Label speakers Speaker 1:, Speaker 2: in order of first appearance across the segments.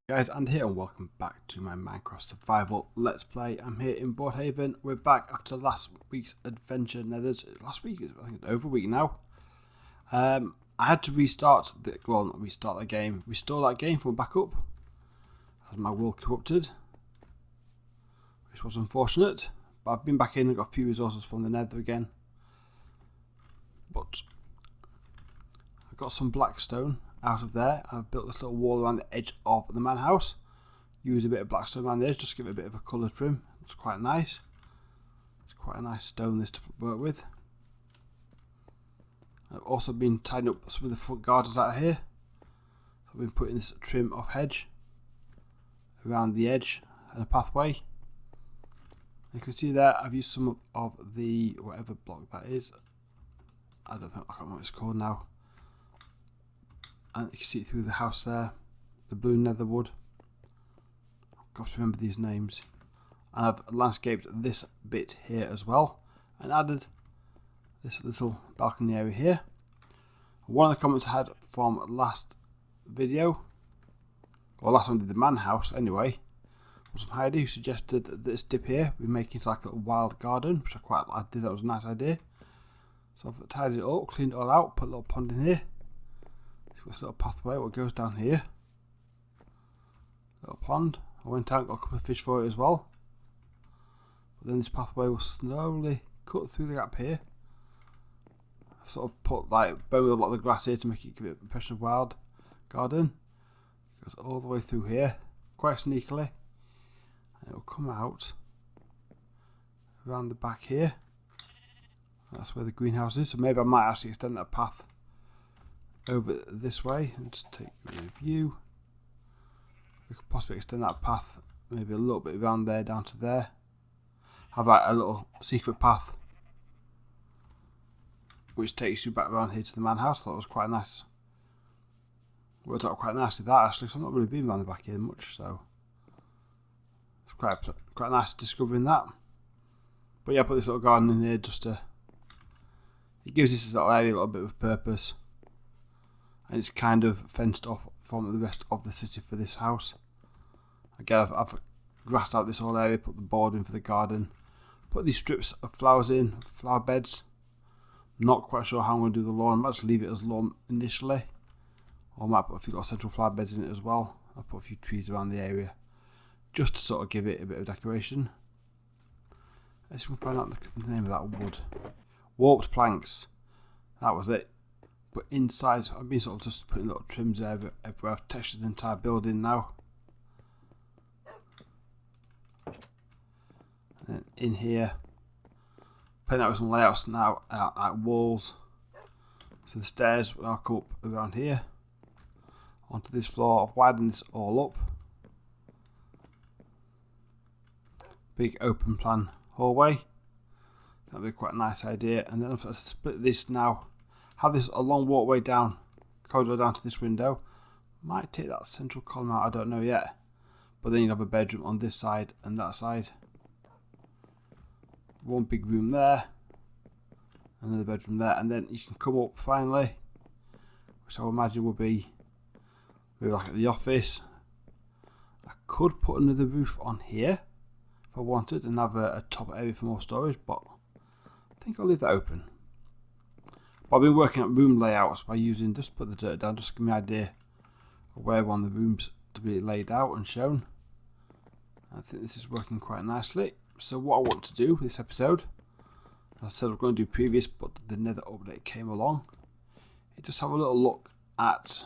Speaker 1: Guys, and here and welcome back to my Minecraft survival let's play. I'm here in Boardhaven. We're back after last week's adventure nethers. Last week, I think it's over a week now. I had to restart not restart the game, restore that game from back up as my world corrupted, which was unfortunate, but I've been back in and got a few resources from the nether again. But I got some blackstone out of there. I've built this little wall around the edge of the Manor House. Use a bit of blackstone around the edge, just give it a bit of a colour trim. It's quite nice. It's quite a nice stone this to work with. I've also been tidying up some of the front gardens out here. So I've been putting this trim of hedge around the edge and a pathway. You can see there I've used some of the whatever block that is. I can't remember what it's called now. And you can see it through the house there, the blue nether wood. I've got to remember these names. And I've landscaped this bit here as well, and added this little balcony area here. One of the comments I had from last video, or last one did the Manor House anyway, was from Heidi, who suggested that this dip here we make into like a little wild garden, which I did. That was a nice idea. So I've tidied it up, cleaned it all out, put a little pond in here. This little pathway what goes down here. Little pond. I went out and got a couple of fish for it as well. But then this pathway will slowly cut through the gap here. I've sort of put bone with a lot of the grass here to make it give it an impression of wild garden. It goes all the way through here, quite sneakily. And it will come out around the back here. That's where the greenhouse is. So maybe I might actually extend that path over this way and just take a view. We could possibly extend that path maybe a little bit around there down to there. Have like a little secret path which takes you back around here to the Manor House. I thought it was quite nice. Worked out quite nicely that actually, so I'm not really been around the back here much, so it's quite nice discovering that. But yeah, I put this little garden in here just to, it gives this little area a little bit of purpose. And it's kind of fenced off from the rest of the city for this house. Again, I've grassed out this whole area, put the board in for the garden, put these strips of flowers in, flower beds. Not quite sure how I'm going to do the lawn. I might just leave it as lawn initially, or I might put a few little central flower beds in it as well. I'll put a few trees around the area just to sort of give it a bit of decoration. Let's see if we can find out the name of that wood. Warped planks. That was it. But inside, I've been sort of just putting little trims everywhere. I've textured the entire building now. And then in here, putting out some layouts now, like walls. So the stairs will now come up around here onto this floor. I've widened this all up. Big open plan hallway. That'll be quite a nice idea. And then I've split this now. Have this a long walkway down, corridor down to this window. Might take that central column out, I don't know yet. But then you have a bedroom on this side and that side. One big room there, another bedroom there, and then you can come up finally, which I would imagine would be maybe like at the office. I could put another roof on here if I wanted and have a top area for more storage, but I think I'll leave that open. But I've been working at room layouts by using, just put the dirt down, just to give me an idea of where I want the rooms to be laid out and shown. I think this is working quite nicely. So what I want to do this episode, as I said I was going to do previous, but the nether update came along, is just have a little look at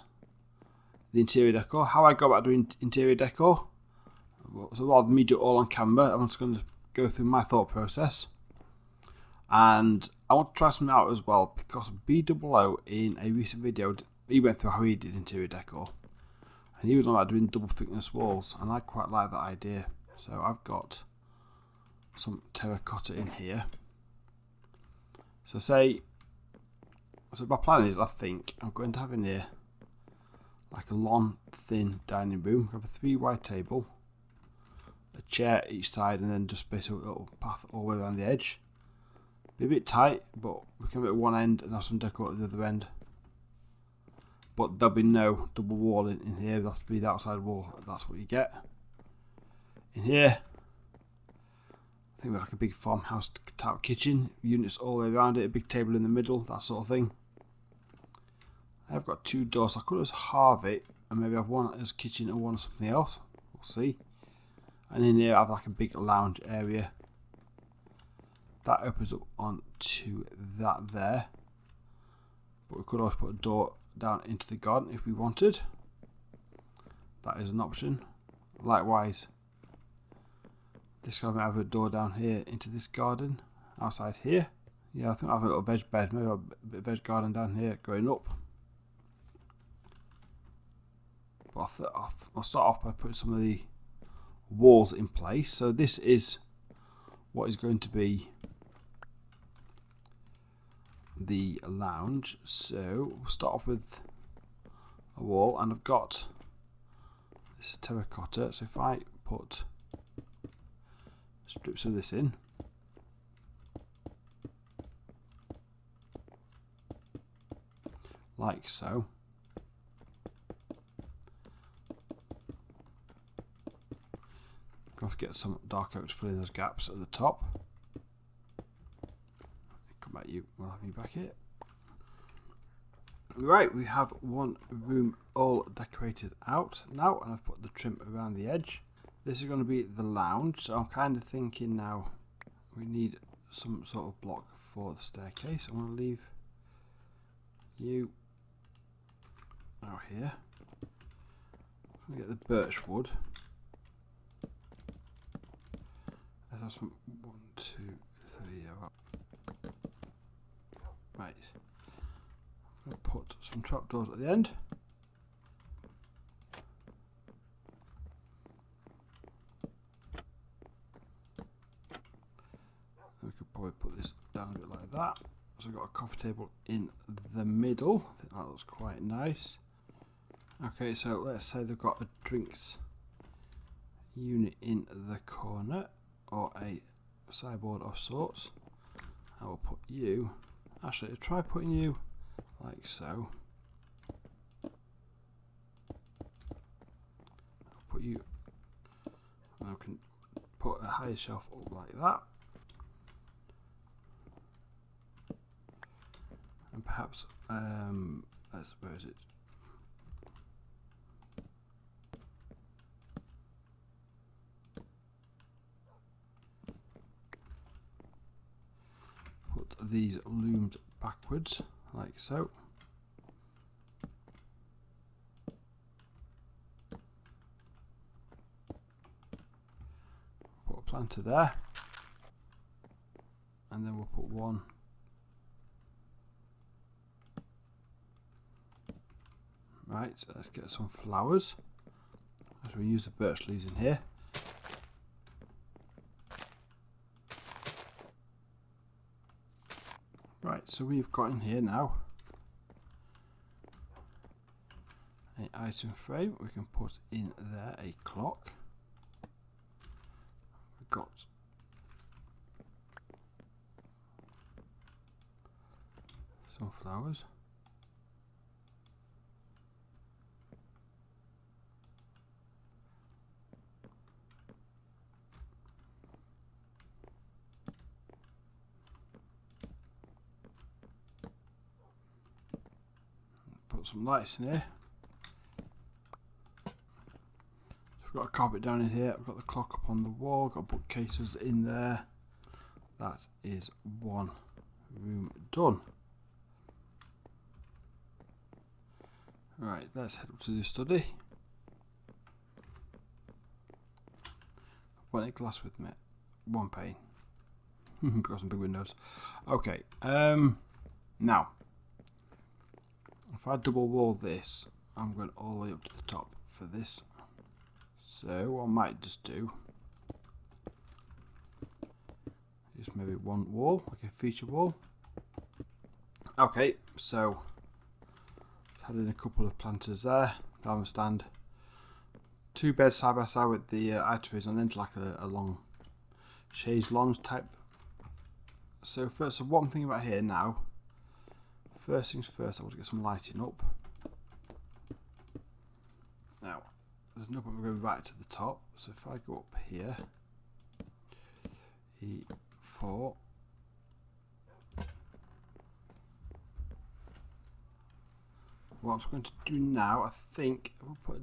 Speaker 1: the interior decor, how I go about doing interior decor. So rather than me do it all on camera, I'm just going to go through my thought process. And I want to try something out as well, because B00 in a recent video, he went through how he did interior decor. And he was on about doing double thickness walls, and I quite like that idea. So I've got some terracotta in here. So my plan is, I think, I'm going to have in here like a long, thin dining room. I have a 3-wide table, a chair each side, and then just basically a little path all the way around the edge. Be a bit tight, but we can have it at one end and have some decor at the other end. but there'll be no double wall in here. There'll have to be the outside wall. That's what you get. In here, I think we're like a big farmhouse type kitchen, units all the way around it, a big table in the middle, that sort of thing. I've got 2 doors, so I could just halve it and maybe have one as kitchen and one as something else. We'll see. And in here I have like a big lounge area. That opens up onto that there. But we could always put a door down into the garden if we wanted. That is an option. Likewise, this guy might have a door down here into this garden, outside here. Yeah, I think I have a little veg bed, maybe a bit of veg garden down here going up. But I'll start off by putting some of the walls in place. So this is what is going to be the lounge. So we'll start off with a wall, and I've got this terracotta. So if I put strips of this in, like so. I'll have to get some dark oak to fill in those gaps at the top. Come back, we'll have you back here. Right, we have one room all decorated out now, and I've put the trim around the edge. This is going to be the lounge, so I'm kind of thinking now we need some sort of block for the staircase. I'm going to leave you out here. I'm going to get the birch wood. Let's have some 1, 2, 3. Right. I'm going to put some trapdoors at the end. We could probably put this down a bit like that. So I've got a coffee table in the middle. I think that looks quite nice. Okay, so let's say they've got a drinks unit in the corner, or a sideboard of sorts. I will put you, actually try putting you like so. I'll put you, and I can put a higher shelf up like that. And perhaps, where is it? Put these loomed backwards, like so. Put a planter there. And then we'll put one right, so let's get some flowers as we use the birch leaves in here. Right, so we've got in here now an item frame. We can put in there a clock. We've got some flowers. Put some lights in here. So we've got a carpet down in here. I've got the clock up on the wall. Got bookcases in there. That is one room done. Right, let's head up to the study. One glass with me. One pane. Got some big windows. Okay. Now, if I double wall this, I'm going all the way up to the top for this. So what I might just do is maybe one wall, like a feature wall. Okay, so let's add in a couple of planters there, down the stand. 2 beds side by side with the arteries, and then like a long chaise lounge type. So what I'm thinking about here now, first things first, I want to get some lighting up. there's no point going back to the top. So if I go up here, E4, what I'm going to do now, I think, we'll put.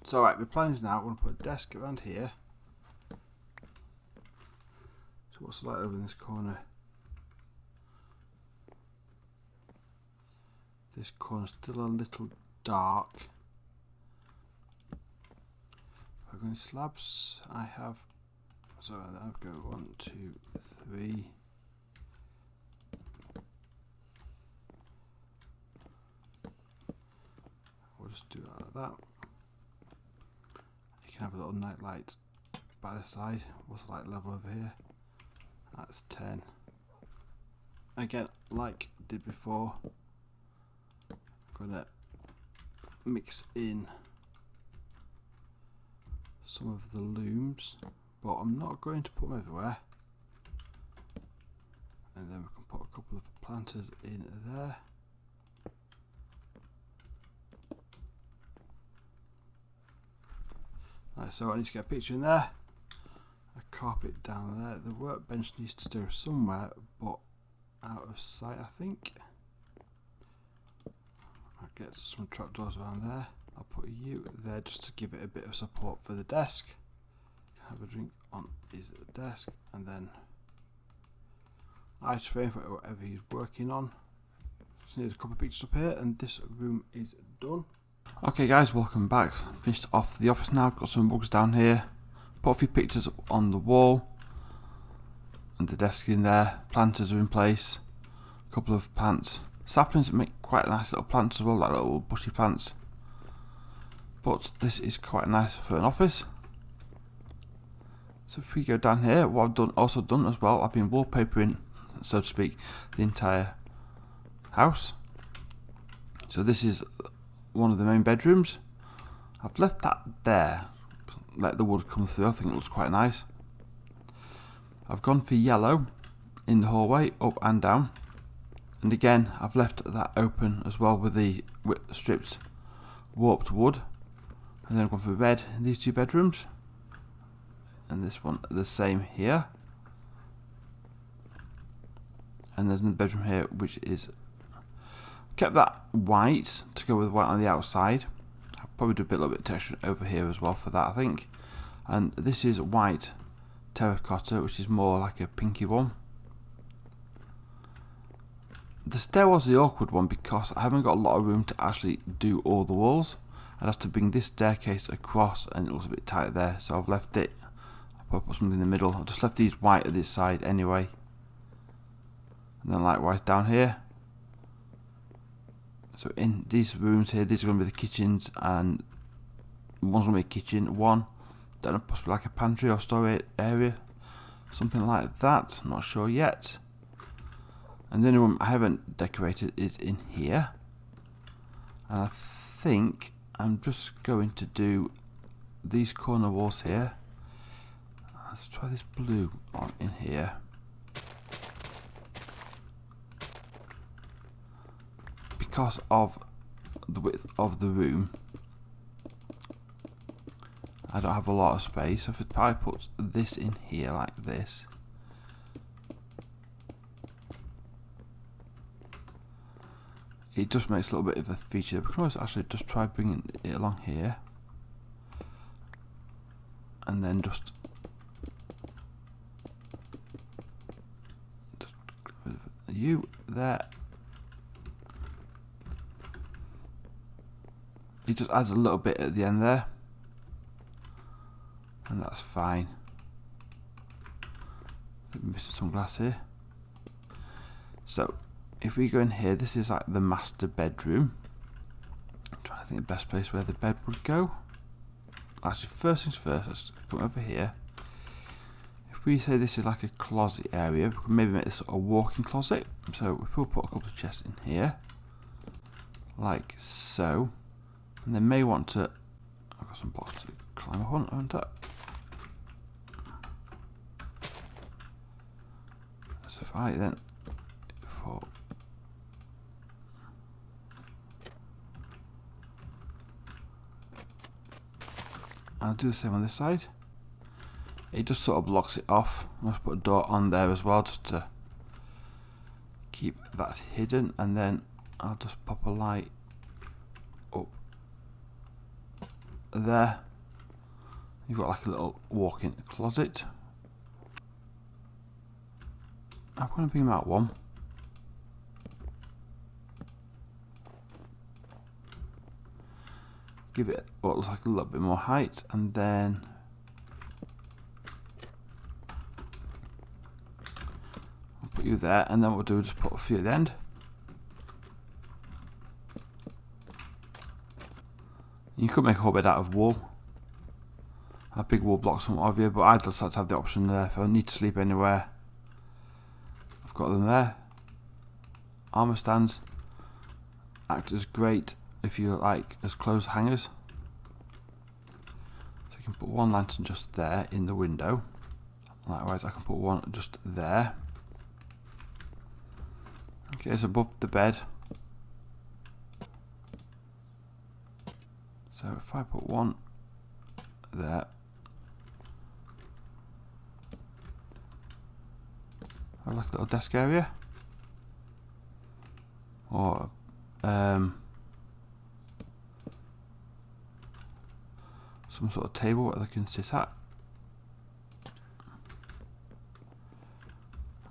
Speaker 1: So right, my plan is now I'm going to put a desk around here. So what's the light over in this corner? This corner's still a little dark. If I go in slabs, I have. So I'll go 1, 2, 3. We'll just do that like that. You can have a little night light by the side. What's the light level over here? That's 10. Again, like I did before, I'm gonna mix in some of the looms, but I'm not going to put them everywhere. And then we can put a couple of planters in there. Right, so I need to get a picture in there, a carpet down there. The workbench needs to go somewhere, but out of sight, I think. I'll get some trapdoors around there. I'll put you there just to give it a bit of support for the desk. Have a drink on his desk, and then ice frame for whatever he's working on. Just need a couple of pictures up here, and this room is done. Okay guys, welcome back. Finished off the office now, got some rugs down here, put a few pictures up on the wall, and the desk in there, planters are in place, a couple of plants, saplings that make quite nice little plants as well, like little bushy plants, but this is quite nice for an office. So if we go down here, what I've also done as well, I've been wallpapering, so to speak, the entire house. So this is one of the main bedrooms. I've left that there, let the wood come through. I think it looks quite nice. I've gone for yellow in the hallway, up and down, and again I've left that open as well with the stripped warped wood. And then I've gone for red in these two bedrooms, and this one the same here. And there's another bedroom here which is kept that white to go with white on the outside. I'll probably do a little bit of texture over here as well for that, I think. And this is white terracotta, which is more like a pinky one. The stairwell's the awkward one because I haven't got a lot of room to actually do all the walls. I'd have to bring this staircase across, and it looks a bit tight there, so I've left it. I'll probably put something in the middle. I've just left these white at this side anyway. And then likewise down here. So in these rooms here, these are going to be the kitchens, and one's going to be a kitchen, one, don't know, possibly like a pantry or storage area, something like that, I'm not sure yet. And the only one I haven't decorated is in here. And I think I'm just going to do these corner walls here. Let's try this blue on in here. Because of the width of the room, I don't have a lot of space, so if I put this in here like this, it just makes a little bit of a feature. We can always actually just try bringing it along here, and then just you there. It just adds a little bit at the end there, and that's fine. I'm missing some glass here. So if we go in here, this is like the master bedroom. I'm trying to think the best place where the bed would go. Actually, first things first, let's come over here. If we say this is like a closet area, we can maybe make this a walk-in closet. So we'll put a couple of chests in here, like so. And they may want to. I've got some blocks to climb up on, haven't I? So if I then for I'll do the same on this side. It just sort of blocks it off. I'll just put a door on there as well, just to keep that hidden, and then I'll just pop a light up there. You've got like a little walk-in closet. I'm going to beam out one. Give it what looks like a little bit more height, and then I'll put you there, and then what we'll do is just put a few at the end. You could make a whole bed out of wool. A big wool blocks some of you, but I'd just like to have the option there if I need to sleep anywhere. I've got them there. Armour stands act as great if you like as clothes hangers. So you can put one lantern just there in the window. Likewise, I can put one just there. Okay, it's above the bed. So if I put one there, I have like a little desk area, or some sort of table where they can sit at.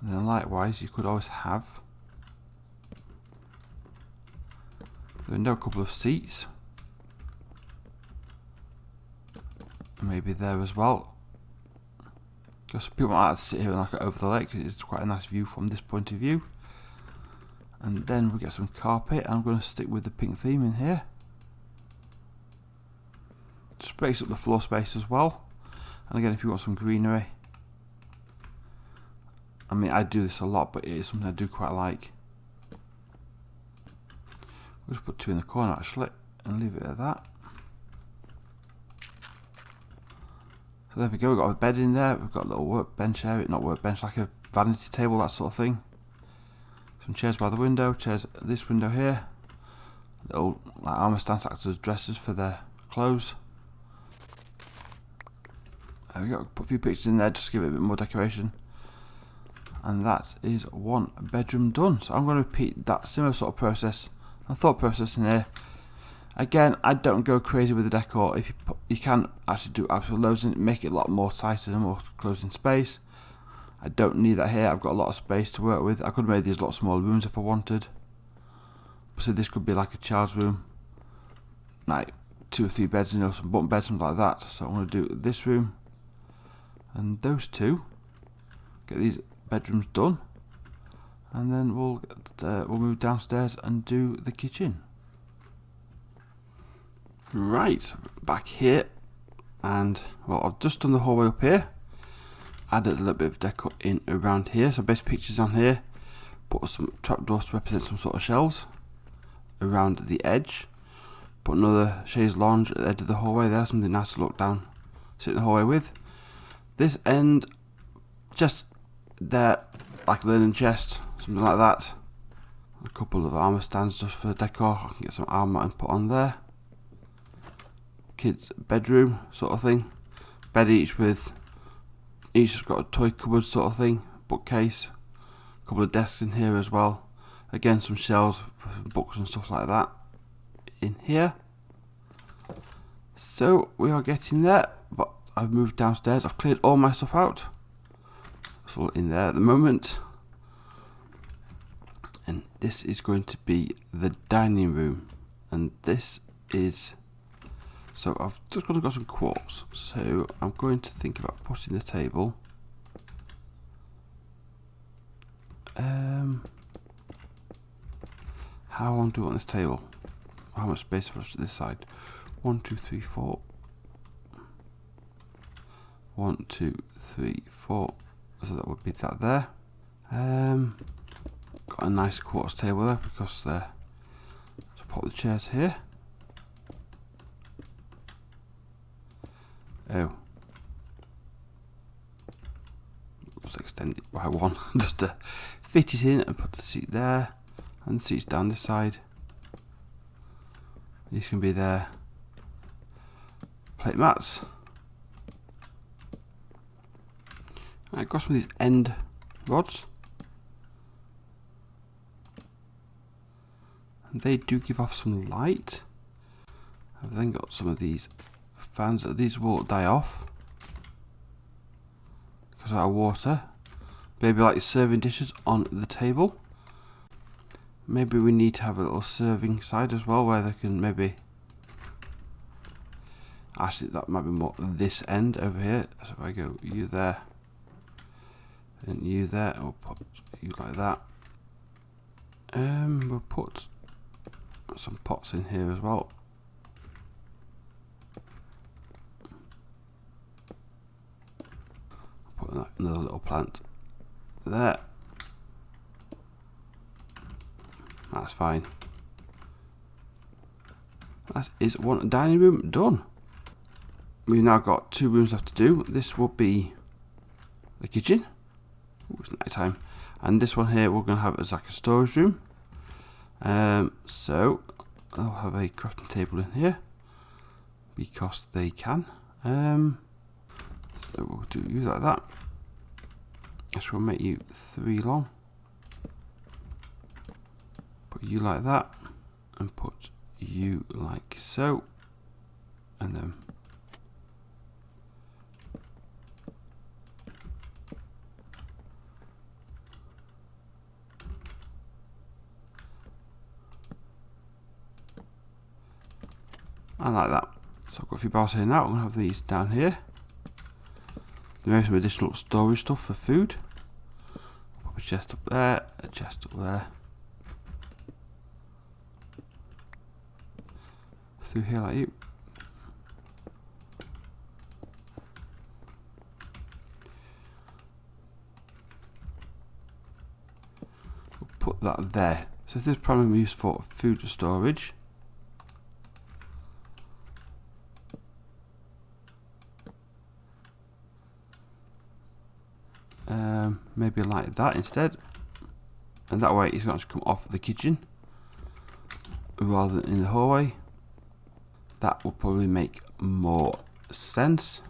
Speaker 1: And then likewise, you could always have the window, a couple of seats. Maybe there as well, because people might like to sit here and look over the lake, because it's quite a nice view from this point of view. And then we get some carpet. I'm going to stick with the pink theme in here. Just breaks up the floor space as well. And again, if you want some greenery, I mean, I do this a lot, but it is something I do quite like. We'll just put two in the corner actually, and leave it at that. So there we go, we've got a bed in there, we've got a little workbench area, not workbench, like a vanity table, that sort of thing. Some chairs by the window, chairs at this window here. Little like armour stands act as dressers for their clothes. There we go, put a few pictures in there just to give it a bit more decoration. And that is one bedroom done. So I'm going to repeat that similar sort of process and thought process in here. Again, I don't go crazy with the decor. If you can actually do absolute loads in it, make it a lot more tighter and more closing space. I don't need that here. I've got a lot of space to work with. I could have made these a lot smaller rooms if I wanted. So this could be like a child's room, like 2 or 3 beds, you know, some bunk beds, something like that. So I'm going to do this room and those two. Get these bedrooms done, and then we'll move downstairs and do the kitchen. Right, back here, and well, I've just done the hallway up here, added a little bit of decor in around here, so base pictures on here, put some trapdoors to represent some sort of shelves around the edge, put another chaise lounge at the edge of the hallway there, something nice to look down, sit in the hallway with. This end, just there, like a linen chest, something like that. A couple of armour stands just for decor, I can get some armour and put on there. Kids' bedroom sort of thing, bed each has got a toy cupboard sort of thing, bookcase, a couple of desks in here as well, again some shelves for some books and stuff like that in here. So we are getting there, but I've moved downstairs, I've cleared all my stuff out, it's all in there at the moment, and this is going to be the dining room, and this is, so I've just got some quartz, so I'm going to think about putting the table how long do I want this table? How much space for us to this side? 1, 2, 3, 4. 1, 2, 3, 4. So that would be that there. Got a nice quartz table there because so pop the chairs here. Oh, let's extend it by 1 just to fit it in and put the seat there, and the seats down this side. These can be there. Plate mats, Right, got some of these end rods. And they do give off some light. I've then got some of these fans. These will die off because of water. Maybe like serving dishes on the table. Maybe we need to have a little serving side as well where they can maybe... Actually, that might be more this end over here. So if I go you there and you there, I'll put you like that. We'll put some pots in here as well. I'll put another little plant there. That's fine. That is one dining room done. We've now got 2 rooms left to do. This will be the kitchen. Ooh, it's night time. And this one here we're going to have as like a storage room. So I'll have a crafting table in here because they can. So we'll do you like that. Guess we'll make you 3 long. Put you like that and put you like so, and then and like that. So I've got a few bars here now. I'm going to have these down here. There may be some additional storage stuff for food. Pop a chest up there, a chest up there. Through here like you. We'll put that there. So this is primarily used for food storage. Maybe like that instead, and that way it's going to come off the kitchen rather than in the hallway. That will probably make more sense.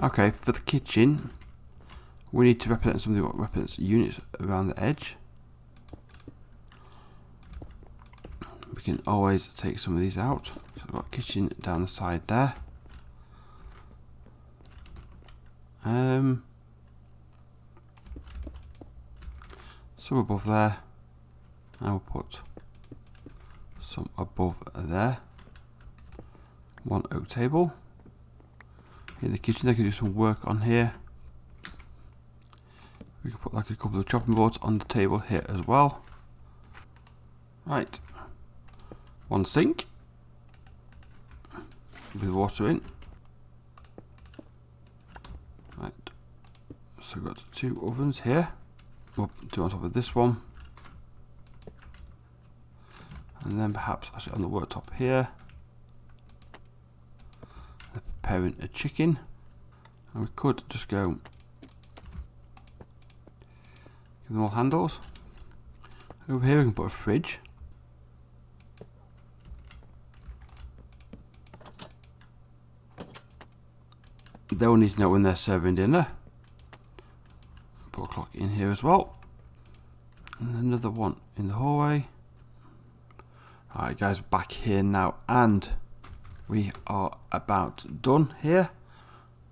Speaker 1: Okay, for the kitchen we need to represent something that represents units around the edge. We can always take some of these out. So I've got kitchen down the side there. Some above there. I will put some above there. 1 oak table. In the kitchen they can do some work on here. We can put like a couple of chopping boards on the table here as well. Right. 1 sink with water in. Right. So we've got 2 ovens here. We'll do on top of this one. And then perhaps actually on the worktop here, they're preparing a chicken. And we could just go give them all handles. Over here we can put a fridge. They'll need to know when they're serving dinner. Put a clock in here as well. And another one in the hallway. Alright guys, back here now, and we are about done here.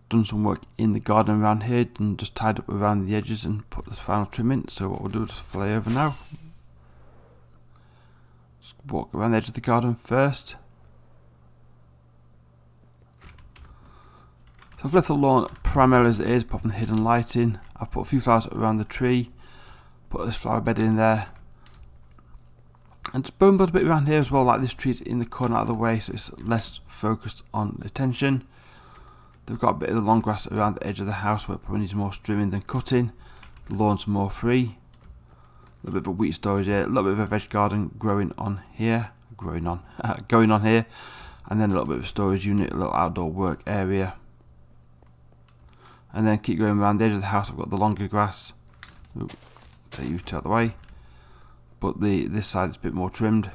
Speaker 1: Done some work in the garden around here and just tied up around the edges and put the final trim in. So what we'll do is fly over now. Just walk around the edge of the garden first. So I've left the lawn primarily as it is, popping the hidden light in. I've put a few flowers around the tree, put this flower bed in there. And just bone a bit around here as well, like this tree's in the corner out of the way, so it's less focused on attention. They've got a bit of the long grass around the edge of the house where it probably needs more trimming than cutting. The lawn's more free. A little bit of a wheat storage here, a little bit of a veg garden growing on here. Going on here. And then a little bit of a storage unit, a little outdoor work area. And then keep going around the edge of the house. I've got the longer grass. Ooh, take you out of the way. But this side is a bit more trimmed.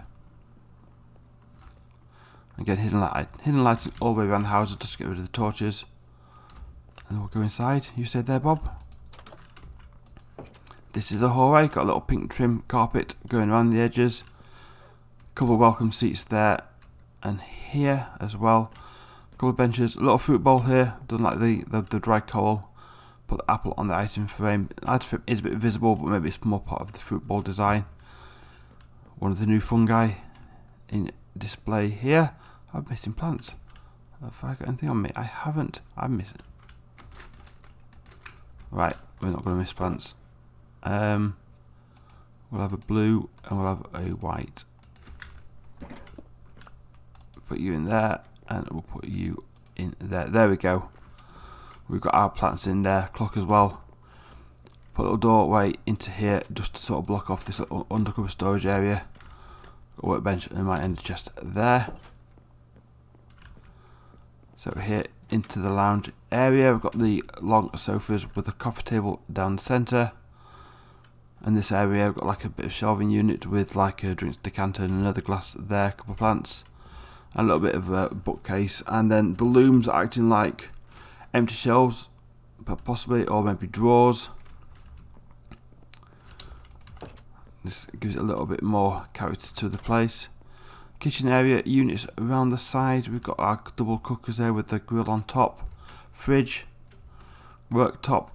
Speaker 1: Again, hidden lighting all the way around the houses just to get rid of the torches. And we'll go inside. You stay there, Bob. This is a hallway. Got a little pink trim carpet going around the edges. A couple of welcome seats there and here as well. A couple of benches. A little fruit bowl here. Done like the dried coral. Put the apple on the item frame. The item frame is a bit visible, but maybe it's more part of the fruit bowl design. One of the new fungi in display here. I'm missing plants. Have I got anything on me? I haven't. I'm missing. Right, we're not going to miss plants. We'll have a blue and we'll have a white. Put you in there and we'll put you in there. There we go. We've got our plants in there. Clock as well. Put a little doorway into here just to sort of block off this little undercover storage area. Got a workbench and my ender chest there. So here into the lounge area, we've got the long sofas with a coffee table down the centre. And this area, we've got like a bit of shelving unit with like a drinks decanter and another glass there, a couple of plants, and a little bit of a bookcase. And then the looms are acting like empty shelves, but possibly, or maybe drawers. This gives it a little bit more character to the place. Kitchen area, units around the side. We've got our double cookers there with the grill on top. Fridge, worktop,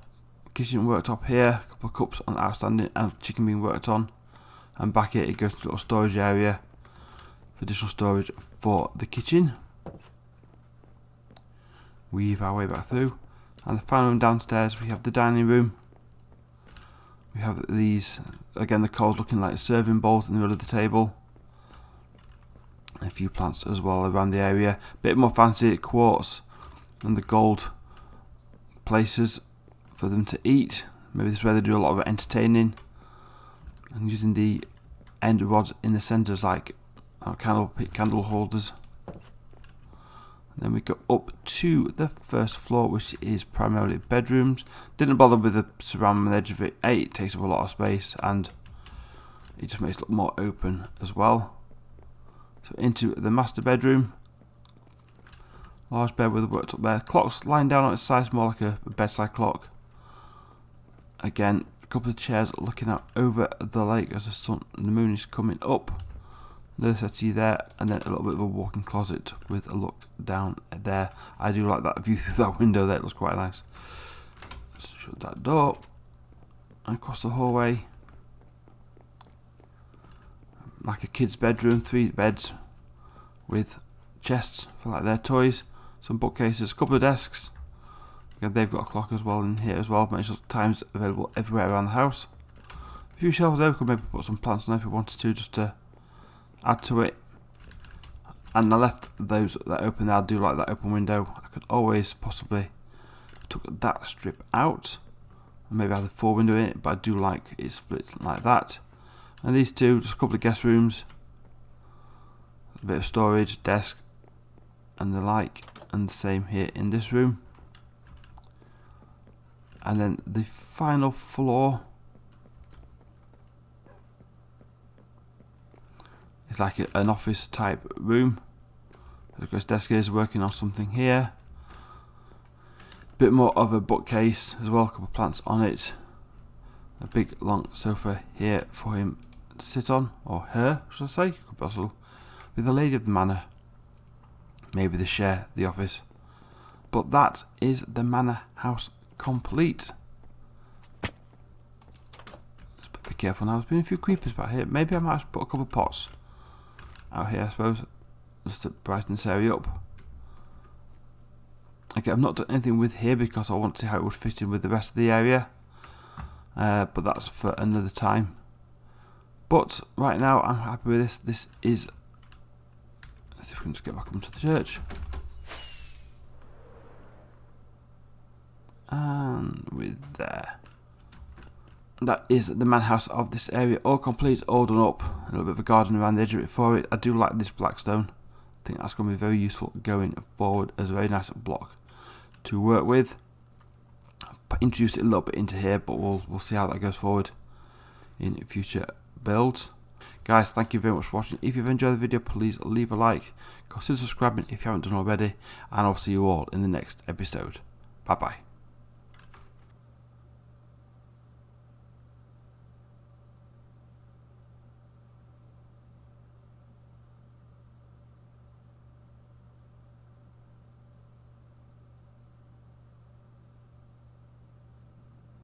Speaker 1: kitchen worktop here. A couple of cups on outstanding and chicken being worked on. And back here it goes to a little storage area for additional storage for the kitchen. Weave our way back through. And the final room downstairs, we have the dining room. We have these, again the coals looking like serving bowls in the middle of the table. A few plants as well around the area. Bit more fancy quartz and the gold places for them to eat. Maybe this is where they do a lot of entertaining. And using the end rods in the centre as like candle holders. And then we go up to the first floor, which is primarily bedrooms. Didn't bother with the surround on the edge of it. It takes up a lot of space and it just makes it look more open as well. So into the master bedroom. Large bed with a worktop there. Clock's lying down on its side, more like a bedside clock. Again, a couple of chairs looking out over the lake as the sun and the moon is coming up. Another settee there, and then a little bit of a walk-in closet with a look down there. I do like that view through that window there, it looks quite nice. Let's shut that door. And across the hallway. Like a kid's bedroom, 3 beds with chests for like their toys, some bookcases, a couple of desks. Again, they've got a clock as well in here as well, make sure times available everywhere around the house. A few shelves there, we could maybe put some plants on if we wanted to, just to add to it. And I left those that open there. I do like that open window. I could always possibly took that strip out and maybe have the 4 window in it, but I do like it split like that. And these two, just a couple of guest rooms, a bit of storage, desk and the like, and the same here in this room. And then the final floor is like an office type room. There's desk is working on something here. Bit more of a bookcase as well, a couple of plants on it. A big long sofa here for him to sit on, or her, should I say? Could be also with the lady of the manor. Maybe they share the office. But that is the manor house complete. Just be careful now. There's been a few creepers back here. Maybe I might have to put a couple of pots out here, I suppose, just to brighten this area up. Okay, I've not done anything with here because I want to see how it would fit in with the rest of the area. But that's for another time. But right now I'm happy with this. This is, let's see if we can just get back up to the church. And with there. That is the manor house of this area, all complete, all done up. A little bit of a garden around the edge of it for it. I do like this blackstone. I think that's going to be very useful going forward as a very nice block to work with. Introduce it a little bit into here, but we'll see how that goes forward in future builds. Guys, thank you very much for watching. If you've enjoyed the video, please leave a like, consider subscribing if you haven't done already, and I'll see you all in the next episode. Bye bye.